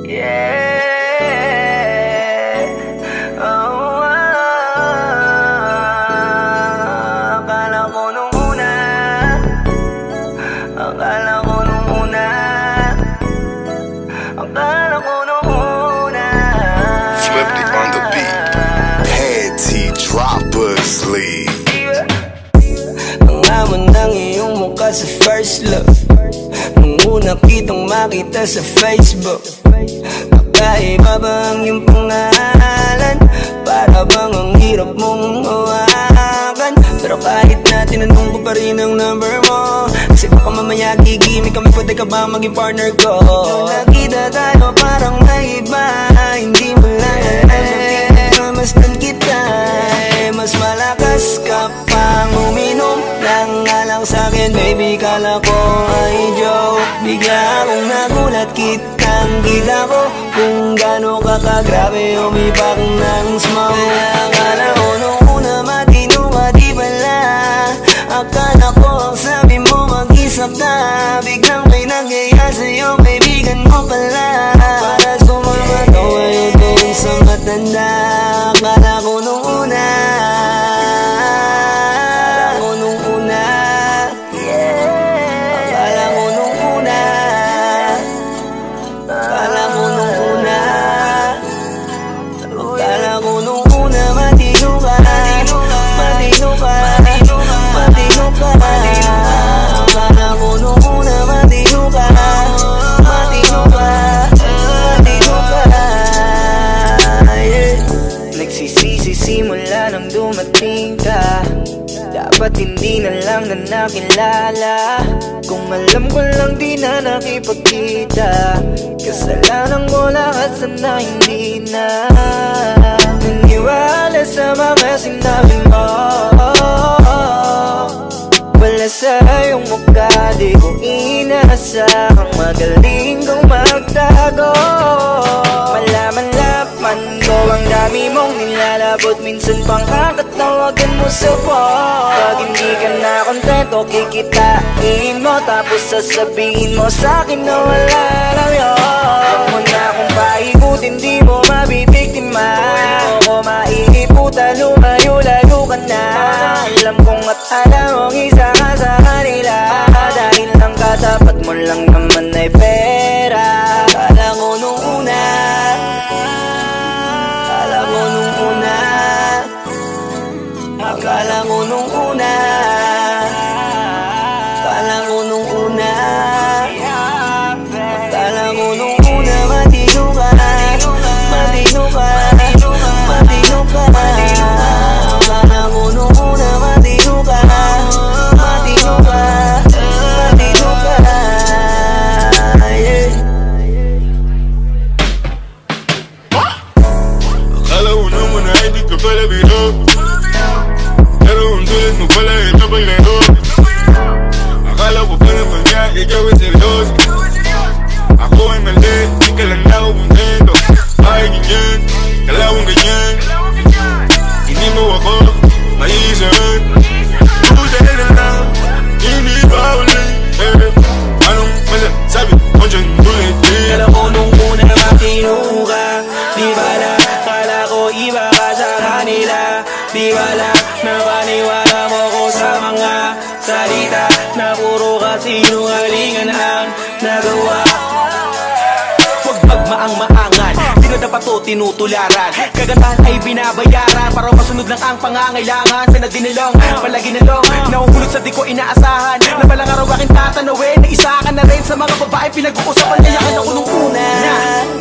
Yeah. Oh, akala ko nung una, akala ko nung una, akala ko nung una. Flipped it on the beat. Head T Droppers League. Ang hamon ng iyong mukha sa first look, nung una kitang makita sa Facebook. Kakaiba ba ang iyong pangalan? Para bang ang hirap mong hawakan? Pero kahit na tinanong ko pa rin ang number mo, kasi baka mamaya gigimik kami, pwede ka ba maging partner ko? Nung nakita tayo parang naiba, hindi mo lang alam, masdan kita, mas malakas ka pang uminom. Lang nga lang sa'kin baby, kala ko ay joke. Bigla akong nagulat, kitang-kita ko kung gaano ka kagrabe umipak ng smoke. Kaya akala ko nung una matino ka, di pala. Akala ko ang sabi mo mag-isa ka, biglang may nagaya sa'yo, kaibigan mo pala. Para sumama to ay doon sa matanda. Akala ko nung una, simula nang dumating ka, dapat hindi na lang na nakilala. Kung alam ko lang di na nakipagkita, kasalanan ko lahat, sana hindi na naniwala sa mga sinabi mo. Wala sa iyong mukha, di ko inasahang magaling kong magtago. Malaman-laman ko ang dami mong nilalabot, minsan pang kakatawagan mo sa phone. Pag hindi ka na kontento, kikitain mo, tapos sasabihin mo sa'kin na wala lang yun. Huwag mo na akong paikutin, di mo mabibiktima. Huwag mo maiiputan, lumayo-layo ka na. Alam kong at alam mong isa ka sa kanila, dahil lang katapat mo lang naman ay pera. Akala ko nung una, akala ko nung una, akala ko nung una, akala ko nung una, akala ko nung una, matino ka, matino ka, matino ka. Akala ko nung una, matino ka, matino ka, matino ka. Akala ko naman na hindi ka pala biro, pero ang tulad mo pala ito pag laro. Akala ko pa naman nga ikaw ay seryoso, ako ay mali, di ka lang na kumontento. Ay ganyan, kalawang ganyan, hindi mo ako maiisan. Buti na lang, hindi ba ulit, anong masasabi mo dyan ulit? Kala ko nung una matino ka, di bala, kala ko iba ka sa kanila. Di bala, napaniwala mo ko sa mga salita na puro kasinungalingan ang nagawa. Huwag magmaang-maangan, di na dapat to tinutularan. Kagandahan ay binabayaran para masunod lang ang pangangailangan. Sana dinilong, palagi nalong, nauhulog sa di ko inaasahan, na palang araw aking tatanawin, na isa ka na rin sa mga babae pinag-uusapan. Kaya ka na ko nung una,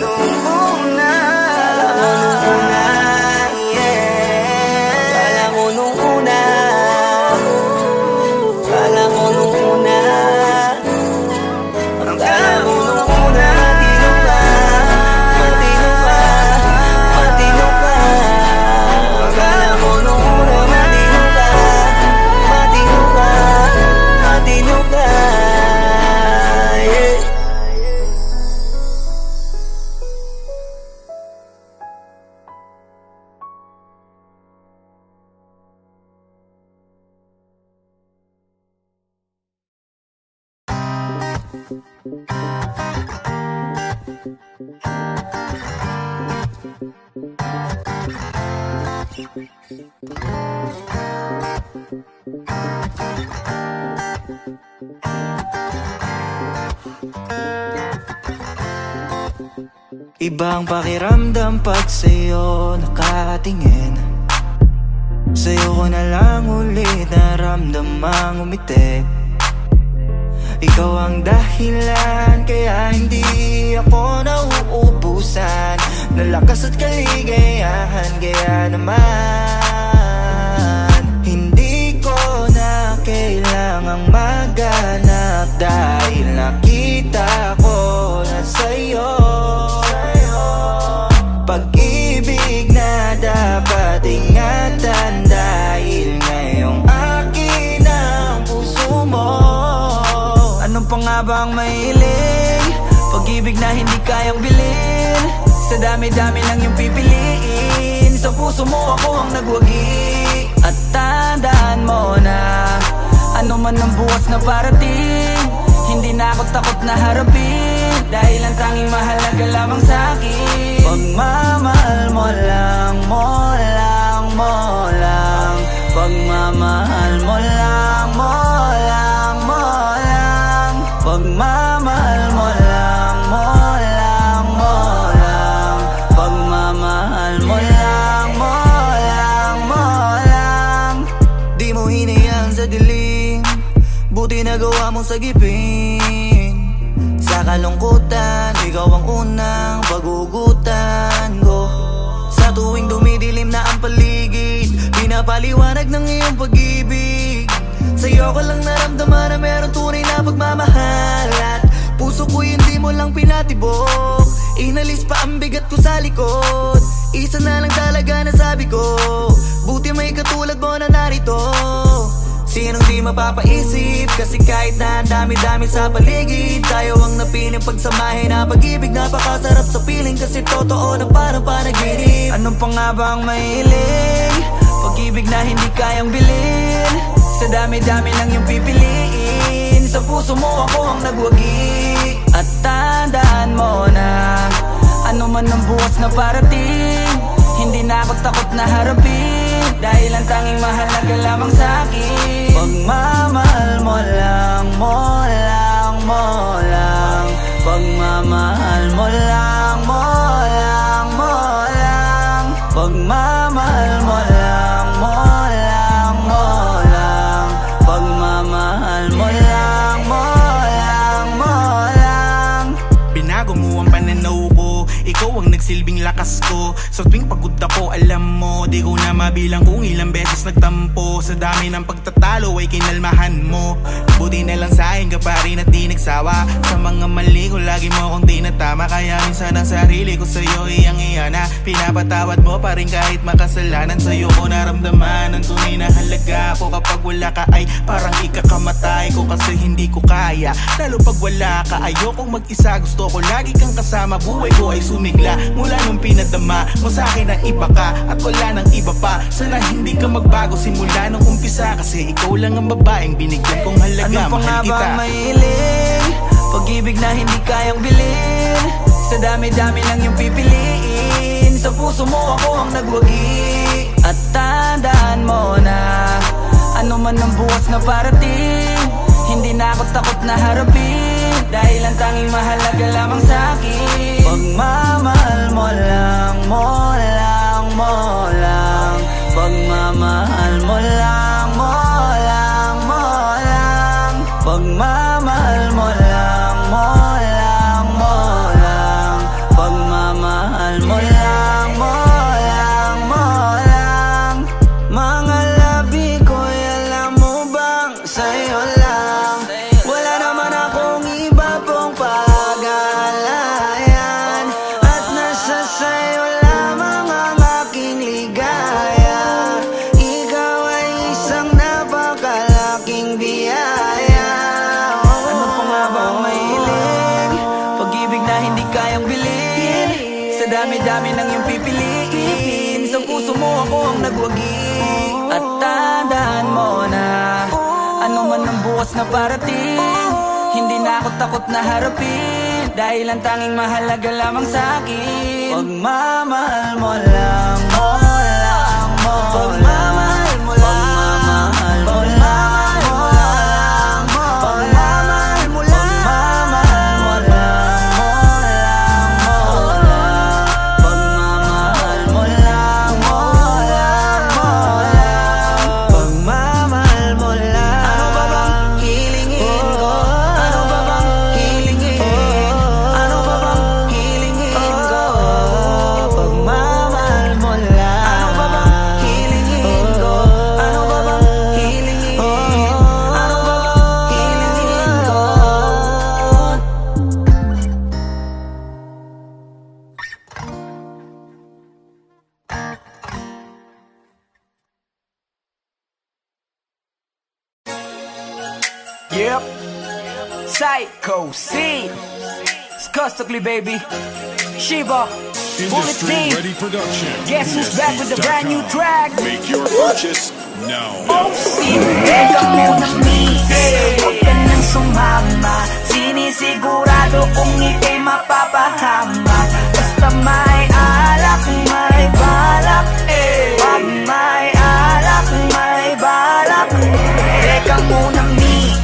nung una, akala ko nung una, yeah. Akala ko nung una, akala ko nung una, akala ko nung una, matino ka, matino ka, matino ka. Akala ko nung una, matino ka, matino ka, matino ka, yeah. Ibang pakiramdam pag sa'yo nakatingin. Sa'yo ko na lang ulit naramdamang umiti. Ikaw ang dahilan kaya hindi ako nauubusan ng lakas at kaligayahan. Kaya naman hindi ko na kailangang maghanap dahil nakita ko na sa'yo pag-ibig na dapat ingatan dahil ngayong akin ang puso mo. Anong pa nga ba ang mahiling? Pag-ibig na hindi kayang bilhin. Sa dami-dami ng iyong pipiliin, sa puso mo ako ang nagwagi. At tandaan mo na ano man ang bukas na parating, hindi na ako takot na harapin dahil ang tanging mahalaga lamang sa'kin pagmamahal mo lang, mo lang, mo lang. Pagmamahal mo lang, mo lang, mo lang. Pagmamahal mo lang, mo lang, mo lang. Pagmamahal mo lang, mo lang, mo lang. Di mo hinayang sa dilim, buti nagawa mong sagipin. Sa kalungkutan, ikaw ang unang pagugutan ko. Sa tuwing dumidilim na ang paligid, pinapaliwanag ng iyong pag-ibig. Sa'yo ko lang naramdaman na meron tunay na pagmamahal. At puso ko hindi mo lang pinatibok, inalis pa ang bigat ko sa likod. Isa na lang talaga na sabi ko, buti may katulad mo na narito. Sinong di mapapaisip, kasi kahit na dami-dami sa paligid, tayo ang napiling pagsamahin na pag-ibig. Napakasarap sa piling kasi totoo na parang panaginip. Anong pa nga ba ang mahiling? Pag-ibig na hindi kayang bilhin. Sa dami-dami ng iyong pipiliin, sa puso mo ako ang nagwagi. At tandaan mo na ano man ang bukas na parating, hindi na ako takot na harapin dahil ang tanging mahalaga lamang sa'kin pagmamahal mo lang, mo lang, mo lang. Pagmamahal mo lang, mo lang, mo lang. Pagmamahal mo lang, mo lang, mo lang. Pagmamahal mo lang, mo lang, mo lang. Binago mo ang pananaw ko, ikaw ang nagsilbing lakas ko. Sa tuwing pagod ako, alam mo, di ko na mabilang kung ilang beses nagtampo. Sa dami ng pagtatalo ay kinalmahan mo. Buti na lang sa'kin ka pa rin at di nagsawa. Sa mga mali ko lagi mo kong tinatama, kaya minsan ang sarili ko sa'yo iyang-iya na pinapatawad mo pa rin kahit makasalanan. Sa'yo ko naramdaman ang tunay na halaga ko. Kapag wala ka ay parang ikakamatay ko kasi hindi ko kaya. Lalo pag wala ka, ayokong mag-isa, gusto ko lagi kang kasama. Buhay ko ay sumigla mula nung pinadama mo sa'kin na iba ka at wala nang iba pa. Sana hindi ka magbago simula nung umpisa, kasi ikaw lang ang babaeng binigyan kong halaga. Ano pa nga ba ang mahiling? Pag-ibig na hindi kayang bilhin. Sa dami-dami ng iyong pipiliin, sa puso mo ako ang nagwagi. At tandaan mo na ano man ang bukas na parating, hindi na ako takot na harapin dahil ang tanging mahalaga lamang sa'kin pagmamahal mo lang, mo lang, mo lang. Pagmamahal mo lang, mo lang, mo lang. Pagmamahal mo lang, mo lang, mo lang. Pagmamahal mo lang, mo lang, mo lang. Mga labi ko'y alam mo bang sa'yo lang, wala naman akong iba pong pag-aalayan. At nasa sa'yo lamang ang aking ligaya. Ikaw ay isang napakalaking biyaya. Ano pa nga ba ang mahiling? Pag-ibig na hindi kayang bilhin. Sa dami-dami ng iyong pipiliin, sa puso mo ako ang nagwagi. At tandaan mo na ano man ang bukas na parating, hindi na ako takot na harapin dahil ang tanging mahalaga lamang sa'kin. Pagmamahal mo lang, mo lang, mo lang. Pagmamahal mo lang, pagmamahal mo lang, mo lang. Pagmamahal mo lang, pagmamahal mo lang, mo lang, mo lang. Pagmamahal mo lang, mo lang, mo lang. Pagmamahal mo lang. Ano ba bang hilingin ko? Ano ba bang hilingin? Ano ba bang hilingin ko? Pagmamahal mo lang. Ano ba bang hilingin ko? Ano ba bang hilingin? Ano ba bang hilingin ko? Yep, Psycho C, Skustokly baby, Shiva, Bullet Industry Team. Ready Production. Guess who's back with a brand new track? Make your purchase now. Teka muna miss, huwag ka nang sumama. Sinisigurado kung ika'y mapapahama. Basta may alak, may balak. Pag may alak, may balak. Teka muna miss,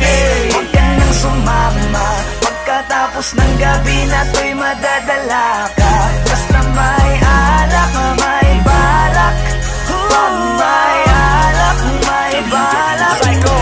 huwag ka nang sumama. Pagkatapos ng gabi na to'y madadala ka. Basta may alak, may balak. Pag may alak, may balak. Psycho!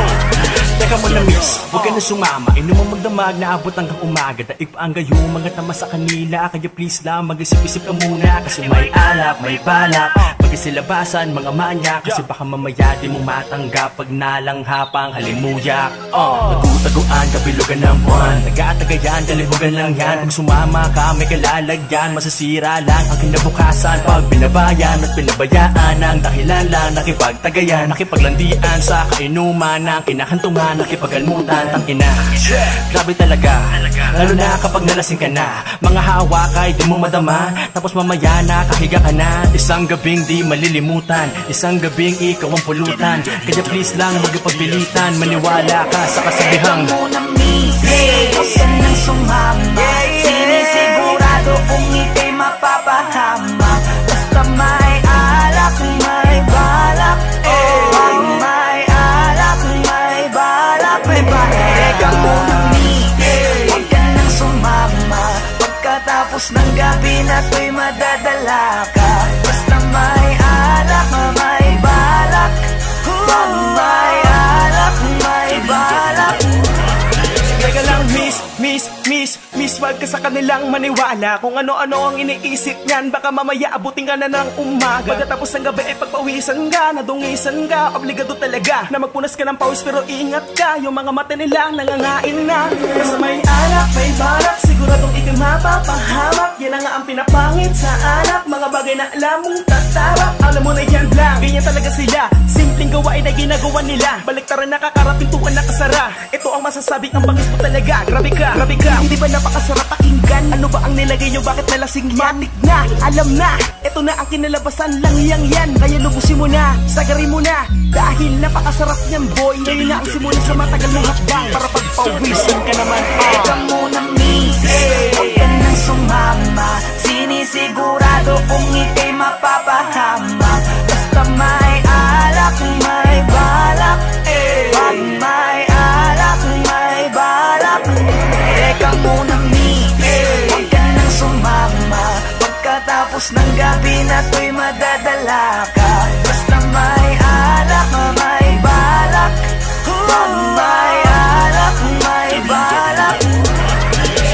Teka mo na miss, huwag ka na sumama. Inuman magdamag na abot hanggang umaga. Daig pa ang gayo, mga tama sa kanila. Kaya please lang, mag-isip-isip ka muna. Kasi may alak, may balak. Pag-isilabasan, mga manya. Kasi baka mamaya di mo matanggap pag nalanghapang halimuyak. Nagutaguan, kabilugan ng buwan. Nag-aatagayan, kalibugan lang yan. Pag sumama ka, may kalalagyan. Masasira lang ang kinabukasan. Pag binabayan at pinabayaan ang dahilan lang nakipagtagayan. Nakipaglandian sa kainuman ng kinahantungan. Nakipagalmutan, tangina. Grabe talaga, lalo na kapag nalasing ka na. Mga hawak ay di mo madama. Tapos mamaya nakahiga ka na. Isang gabing di malilimutan. Isang gabing ikaw ang pulutan. Kaya please lang magpagpilitan. Maniwala ka sa kasabihang. Teka muna miss, huwag ka nang sumama. Sinisigurado kung ika'y mapapahama. Basta may alak, may balak. Pag may alak, may balak, may balak. Teka muna miss, huwag ka nang sumama. Pagkatapos ng gabi na to'y madadala ka. Basta may alak, may balak. Pag may alak, may balak. Teka lang miss, wag ka sa kanilang maniwala. Kung ano-ano ang iniisip niyan, baka mamaya abutin ka na ng umaga. Pagkatapos ng gabi ay pagpawisan ka, nadungisan ka. Obligado talaga na magpunas ka ng pawis, pero ingat ka, yung mga mata nila nangangain na. Basta may alak, may balak, siguradong ikay mapapahamak. Yan na nga ang pinapangit sa alak, mga bagay na alam mong tatarap. Alam mo na yan lang, ganyan talaga sila. Simpleng gawain na ginagawa nila. Baliktaran nakakarapintuan na kasara. Ito ang masasabi, ang bangis mo talaga. Grabe ka, hindi ba napakasarap pakinggan? Ano ba ang nilagay nyo, bakit nalasing yan? Matik na, alam na, ito na ang kinalabasan lang yan. Kaya lubusin mo na, sagarin mo na. Dahil napakasarap niyan boy. Ngayon na ang simula sa matagal mong hakbang. Para pagpawisan ka naman. Teka muna miss, huwag ka nang sumama. Sinisigurado kung ika'y mapapahama. Basta may alak, may balak. Pag may alak, may balak. Teka muna miss, huwag ka nang sumama. Pagkatapos ng gabi na to'y madadala ka. Basta may alak, may balak. Pag may alak, may balak.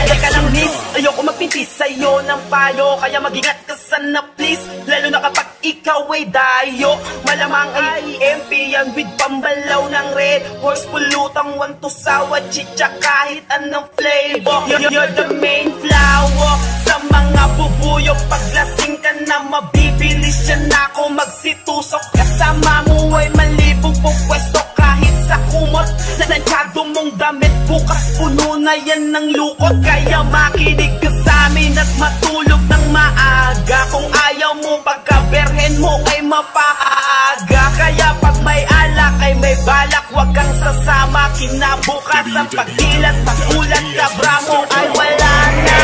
Teka lang miss, ayoko magpintis sa'yo ng payo. Kaya mag-ingat ka sana please, lalo na kapag ikaw ay dayo. Malamang ay EMP yan with pambalaw ng red horse. Pulutang want to sawa, chicha kahit anong flavor. You're the main flower sa mga bubuyo. Paglasing ka na mabibilis yan ako magsitusok. Kasama mo ay malibong pupwesto kahit sa kumot. Nanansyado mong damit bukas puno na yan ng lukot. Kaya makinig ka sa amin at matulog ng maaga. Kung ayaw mo pagkaberhen mo ay mapaaga. Kaya pag may alak ay may balak, wag kang sasama. Kinabukas ang pagdilat, pagulat, kabra mo ay wala na.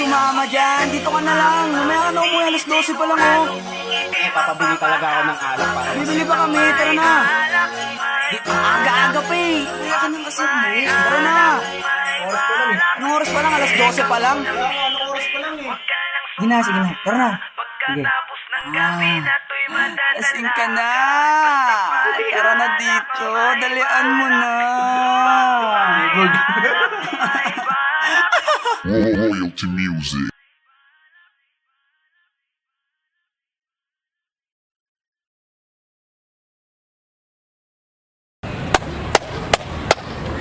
sumama dyan. Dito ka na lang. Mamaya ka na umuwi. Alas 12 pa lang oh. Eh, papabili talaga ako ng alak para Bibili pa kami. Tara na. Aga-aga pa eh. Kaya ka nang kasi umuwi. Tara na. oras ko lang eh. Anong oras pa lang? Alas 12 pa lang. Anong oras pa lang eh. Sige na, sige na. Tara na. Sige. Lasing ka na. Tara na dito. Dalian mo na. Royalty music.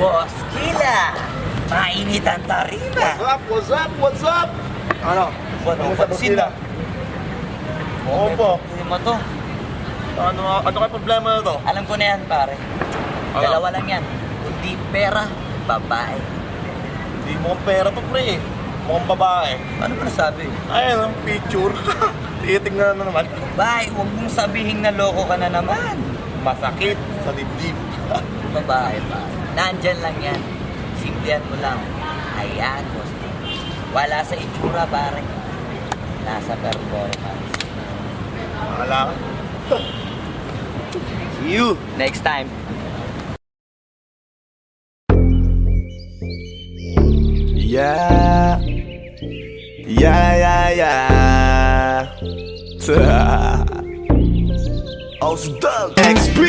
Boss Kila, mainit ang tarima. What's up? Ano? Ano pansin na? Oo po. Hindi mo to. Ano kayo problema na to? Alam ko na yan, pare. Dalawa lang yan. Kundi pera, babae. Hindi mo pera to, pre. Mukhang babae. Ano ba nasabi? Ayun, picture. Titingnan na naman. Bay, huwag mong sabihin na loko ka na naman. Masakit sa dibdib. Babae, pare. Nandyan lang yan. Simplihan mo lang. Ayan, boss. Wala sa itsura, pare. Nasa performance. Wala ka. See you next time. Yeah. Ausdog XP.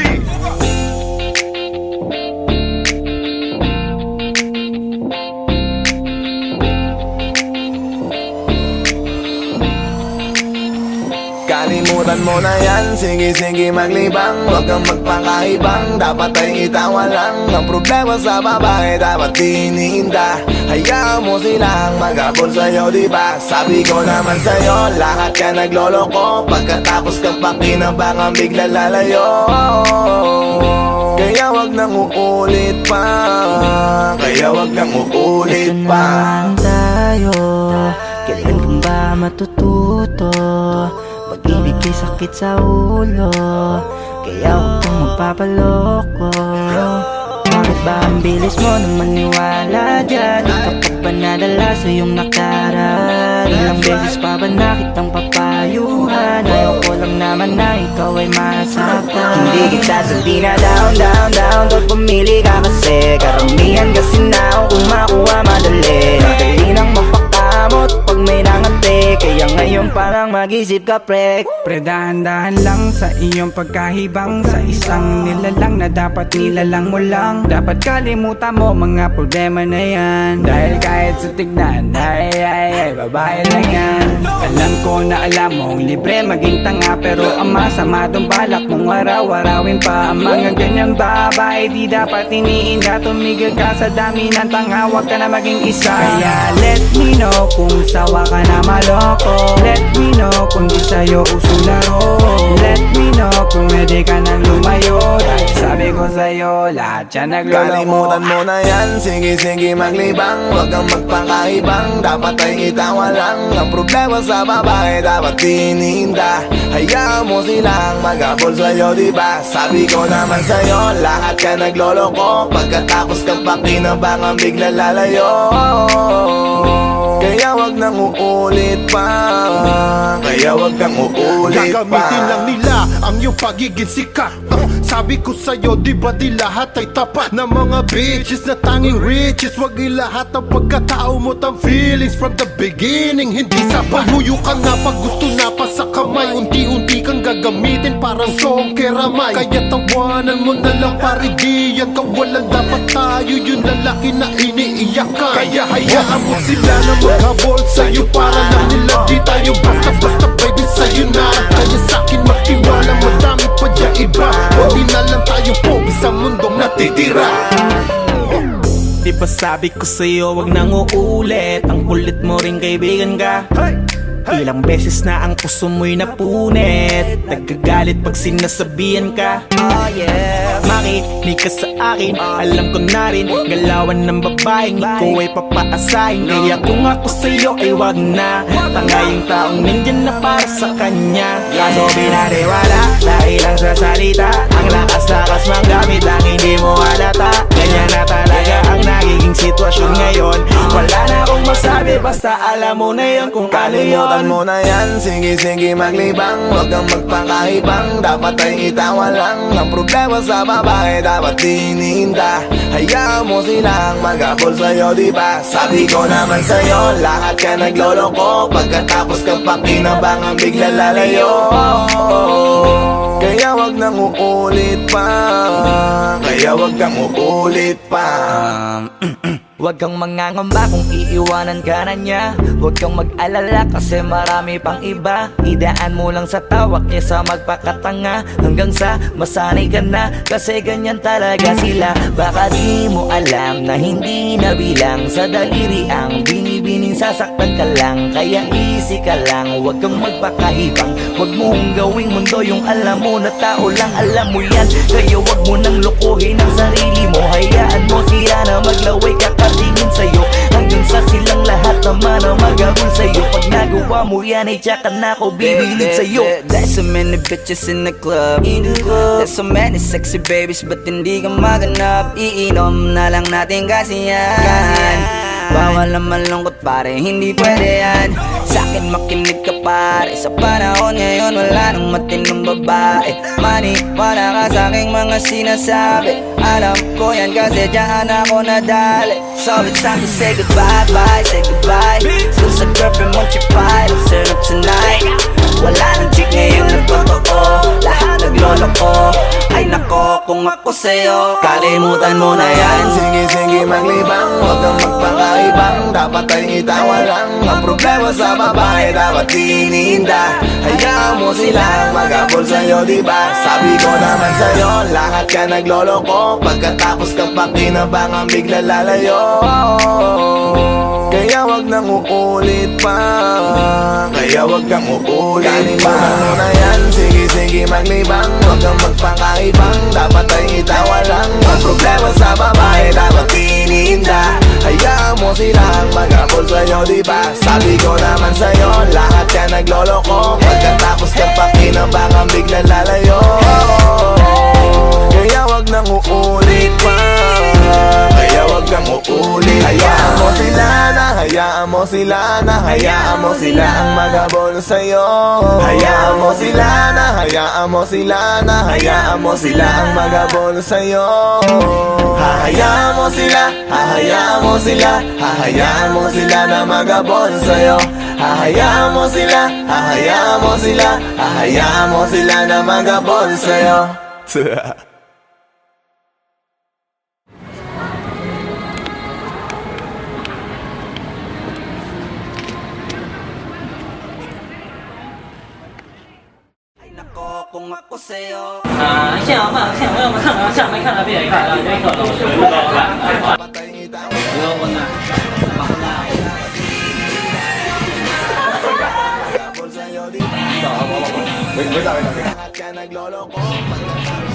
Kalimutan mo na yan, sige maglibang. Huwag kang magpakaibang, dapat ay itawa lang. Ang problema sa babae, dapat tinihinda. Hayaan mo silang mag-abol sa'yo, diba? Sabi ko naman sa'yo, lahat ka nagloloko. Pagkatapos kang pakinabangan, bigla lalayo. Kaya wag nang uulit pa. Ito naman tayo. Kailan kang ba matututo? Pag-ibig ay sakit sa ulo. Kaya huwag kang magpapaloko. Bakit ba ang bilis mo na maniwala dyan? Di ka pa ba nadala sa iyong nakaraan? Ilang beses pa ba nakitang papayuhan? Ayoko lang naman na ikaw ay masaktan. Hindi kita sabi na down Doon pumili ka kasi karamihan kasi na kung makuha madali. Madali nang magpakamot pag may nangante. Kaya ngayon parang mag-isip ka pre. Pre, dahan-dahan lang sa iyong pagkahibang. Sa isang nilalang na dapat nilalang mo lang. Dapat kalimutan mo mga problema na yan. Dahil kahit sa tignan, ay, babae lang yan. Alam ko na alam mong libre maging tanga. Pero ang masama dong balak mong araw-arawin pa. Ang mga ganyang babae di dapat iniinda. Tumigil ka sa dami ng tanga, wag ka na maging isa. Kaya let me know kung sawa ka na maloko. Let me know kung di sa'yo uso laro. Let me know kung pwede ka nang lumayo. Dahil sabi ko sa'yo, lahat yan nagloloko. Kalimutan mo na yan, sige maglibang. Huwag kang magpakaibang, dapat ay itawa lang. Ang problema sa babae, dapat tinihinda. Hayaan mo silang mag-abol sa'yo, diba? Sabi ko naman sa'yo, lahat ka nagloloko. Pagkatapos kang pakinabangan, bigla lalayo. Kaya wag nang uulit pa. Gagamitin lang nila ang iyong pagiging sikat. Sabi ko sa'yo, di ba di lahat ay tapat na mga bitches na tanging riches. Wag ilahat ang pagkatao mo ang feelings from the beginning. Hindi sapat, huyo ka na pag gusto na pa sa kamay. Unti-unti kang gagamitin parang song keramay. Kaya tawanan mo na lang pare, di yan kawalan. Dapat tayo yung lalaki na iniiyak ka. Kaya hayaan mo sila na maghabol sa'yo. Para lang nila di tayo basta-basta baby sa'yo na. Kaya sa'kin magtiwala, madami pa dyan iba. Hindi na lang tayo pogi sa mundong natitira. Di ba sabi ko sa'yo wag nang uulit. Ang kulit mo rin kaibigan ka. Ilang beses na ang puso mo'y napunit. Nagkagalit pag sinasabihan ka. Oh yeah. Makinig ka sa akin, alam ko na rin galawan ng babaeng ikaw ay papaasahin. Kaya kung ako sa'yo ay wag na. Tanga yung taong nandyan na para sa kanya. Kaso binariwala dahil lang sa salita. Ang lakas-lakas mang gamit ang hindi mo halata. Ganyan na talaga ang nagiging sitwasyon ngayon. Wala na akong masabi basta basta alam mo na yun kung ano yun. Kalimutan mo na yan, sige maglibang. Huwag kang magpakaibang, dapat ay itawa lang. Ang problema sa babae dapat tinihinda. Hayaan mo silang mag-abol sa'yo, diba? Sabi ko naman sa'yo, lahat ka nagloloko. Pagkatapos ka pakinabangan, bigla lalayo. Kaya wag nang uulit pa. Kaya wag kang uulit pa. Huwag kang mangangamba kung iiwanan ka na niya. Huwag kang mag-alala kasi marami pang iba. Idaan mo lang sa tawak niya sa magpakatanga, hanggang sa masanay ka na, kasi ganyan talaga sila. Baka di mo alam na hindi na bilang sa daliri ang binibining sasaktan ka lang. Kaya easy ka lang, huwag kang magpakahibang. Huwag mong gawing mundo yung alam mo na tao lang alam mo yan. Kaya huwag mo nang lokohin ang sarili mo. Hayaan mo sila na maglaway kakatingin sa'yo, hanggang sa silang lahat naman ang magagol sa'yo. Pag nagawa mo yan ay tsaka na ako bibilid sa'yo. There's so many bitches in the club. There's so many sexy babies, but hindi ka maganap. Iinom na lang natin kasi yan. Bawal na malungkot pare, hindi pwede yan. Sa'kin makinig ka pare, sa panahon ngayon wala nang matinong babae. Maniwala ka sa'king mga sinasabi, alam ko yan kasi dyan ako nadali. So it's time to say goodbye, bye, say goodbye. Dun sa girlfriend mo chipay, let's turn up tonight. Wala nang chick ngayon na totoo, lahat naglolo ko. Ay nako kung ako sa'yo, kalimutan mo na yan. Sige maglibang, huwag kang magpakaibang. Dapat ay itawa lang. Ang problema sa babae dapat tinihinda. Hayaan mo silang mag-abol sa'yo, diba? Sabi ko naman sa'yo, lahat ka nagloloko. Pagkatapos ka pakinabangan, bigla lalayo. Kaya wag nang uulit pa. Kaya wag kang uulit pa. Kalimutan mo na yan, sige maglibang. Huwag kang magpakaibang, dapat ay itawa lang. Ang problema sa babae dapat tinihinda. Hayaan mo silang mag-abol sa'yo, diba? Sabi ko naman sa'yo, lahat ka nagloloko. Pagkatapos ka pakinabangan, bigla lalayo. Kaya wag nang uulit pa. Kaya wag kang uulit. Hayaan mo sila na, hayaan mo sila na, hayaan mo sila ang mag-abol sa'yo. Hayaan mo sila na, hayaan mo sila na, hayaan mo sila ang mag-abol sa'yo. Hahayaan mo sila, hahayaan mo sila, hahayaan mo sila na mag-abol sa'yo. Hahayaan mo sila, hahayaan mo sila, hahayaan mo sila na mag-abol sa'yo. kung ako sa'yo. 现场放，现场让我们看了，下面看了，别人看了，这个老师不高看。不要问啊。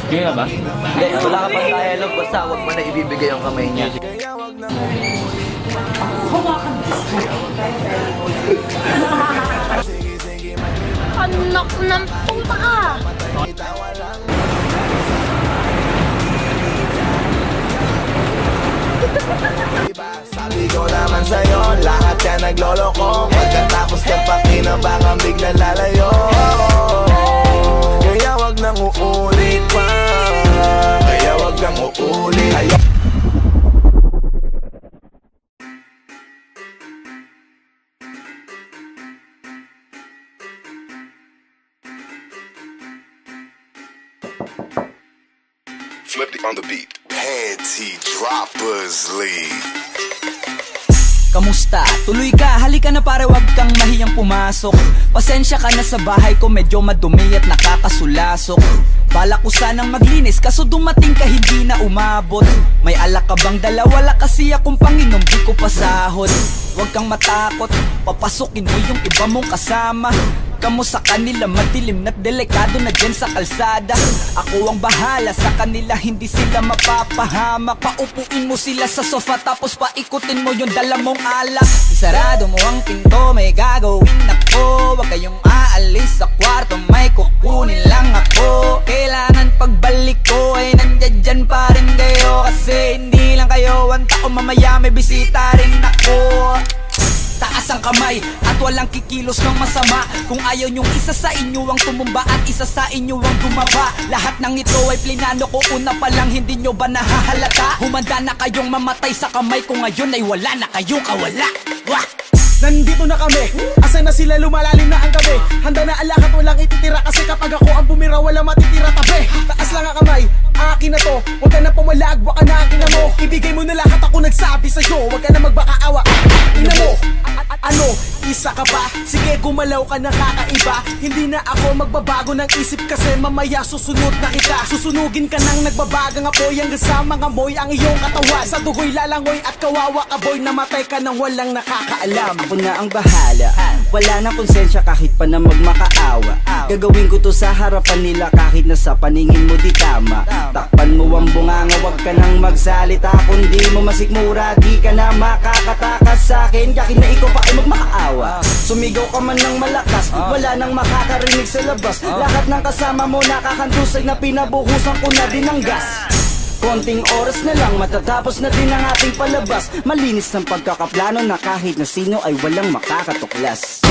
Sige nga ba? Hindi, wala ka pang dialogue, basta huwag mo na ibibigay yung kamay niya. Anak ng puta ka! Sabi ko naman sa'yo, lahat ka nagloloko. Pagkatapos ka pakinabangan, bigla lalayo. Kaya wag nang uulit pa. Kaya wag kang uulit. Flip on the beat. Panty Droppers League. Kamusta? Tuloy ka, halika na pare, wag kang mahiyang pumasok. Pasensya ka na sa bahay ko, medyo madumi at nakakasulasok. Balak ko sanang maglinis, kaso dumating ka hindi na umabot. May alak ka bang dala? Wala kasi akong panginom, di ko pasahod. Wag kang matakot, papasukin mo yung iba mong kasama. Kamo sa kanila madilim na't delikado na dyan sa kalsada. Ako ang bahala sa kanila, hindi sila mapapahamak. Paupuin mo sila sa sofa tapos paikutin mo yung dala mong alak. Isarado mo ang pinto, may gagawin ako. Huwag kayong aalis sa kwarto, may kukunin lang ako. Kailangan pagbalik ko ay nandiyan dyan pa rin kayo. Kasi hindi lang kayo ang tao, mamaya may bisita rin ako. Taas isang kamay at walang kikilos ng masama. Kung ayaw nyong isa sa inyo ang tumumba at isa sa inyo ang gumaba, lahat ng ito ay plinano ko una pa lang, hindi nyo ba nahahalata? Humanda na kayong mamatay sa kamay ko ngayon ay wala na kayong kawala. Wah! Nandito na kami, asa na sila, lumalalim na ang gabi. Handa na alak at walang ititira, kasi kapag ako ang bumira wala matitira tabi. Taas lang ang kamay, akin na to, huwag ka na pumalag, baka na akin na mo. Ibigay mo na lahat, ako nagsabi sa'yo, huwag ka na magbakaawa. Ina mo, ano, isa ka ba? Sige gumalaw ka na kakaiba. Hindi na ako magbabago ng isip, kasi mamaya susunod na kita. Susunugin ka nang nagbabagang apoy, hanggang sa mga moy ang iyong katawan. Sa dugoy lalangoy at kawawa ka boy, namatay ka nang walang nakakaalam. Ako na ang bahala, wala nang konsensya kahit pa na magmakaawa. Gagawin ko to sa harapan nila kahit na sa paningin mo di tama. Takpan mo ang bunganga, wag ka nang magsalita. Kung di mo masikmura, di ka na makakatakas sa akin, kahit na ikaw pa ay magmakaawa. Sumigaw ka man ng malakas, wala nang makakarinig sa labas. Lahat ng kasama mo nakakantusay na pinabuhusan ko na din ng gas. Konting oras na lang, matatapos na din ang ating palabas. Malinis ng pagkakaplano na kahit na sino ay walang makakatuklas.